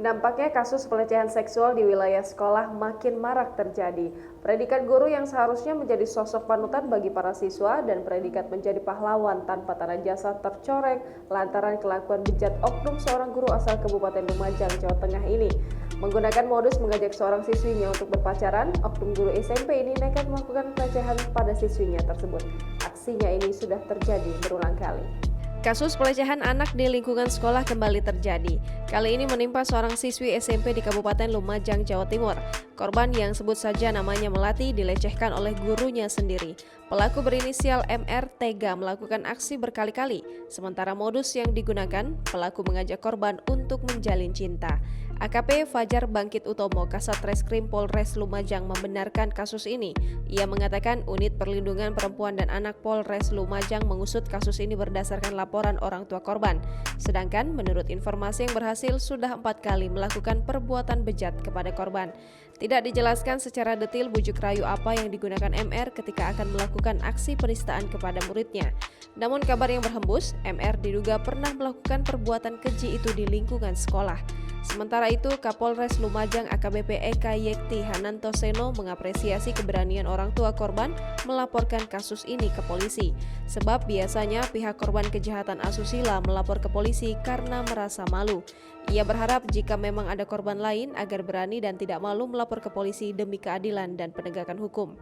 Nampaknya kasus pelecehan seksual di wilayah sekolah makin marak terjadi. Predikat guru yang seharusnya menjadi sosok panutan bagi para siswa dan predikat menjadi pahlawan tanpa tanda jasa tercoreng lantaran kelakuan bejat oknum seorang guru asal Kabupaten Lumajang, Jawa Tengah ini. Menggunakan modus mengajak seorang siswinya untuk berpacaran, oknum guru SMP ini nekat melakukan pelecehan pada siswinya tersebut. Aksinya ini sudah terjadi berulang kali. Kasus pelecehan anak di lingkungan sekolah kembali terjadi. Kali ini menimpa seorang siswi SMP di Kabupaten Lumajang, Jawa Timur. Korban yang sebut saja namanya Melati dilecehkan oleh gurunya sendiri. Pelaku berinisial MR tega melakukan aksi berkali-kali. Sementara modus yang digunakan, pelaku mengajak korban untuk menjalin cinta. AKP Fajar Bangkit Utomo, Kasat Reskrim Polres Lumajang membenarkan kasus ini. Ia mengatakan unit perlindungan perempuan dan anak Polres Lumajang mengusut kasus ini berdasarkan laporan orang tua korban. Sedangkan menurut informasi yang berhasil sudah 4 kali melakukan perbuatan bejat kepada korban. Tidak dijelaskan secara detail bujuk rayu apa yang digunakan MR ketika akan melakukan aksi penistaan kepada muridnya. Namun kabar yang berhembus, MR diduga pernah melakukan perbuatan keji itu di lingkungan sekolah. Sementara itu, Kapolres Lumajang AKBP Eka Yekti Hananto Seno mengapresiasi keberanian orang tua korban melaporkan kasus ini ke polisi. Sebab biasanya pihak korban kejahatan asusila melapor ke polisi karena merasa malu. Ia berharap jika memang ada korban lain agar berani dan tidak malu melapor ke polisi demi keadilan dan penegakan hukum.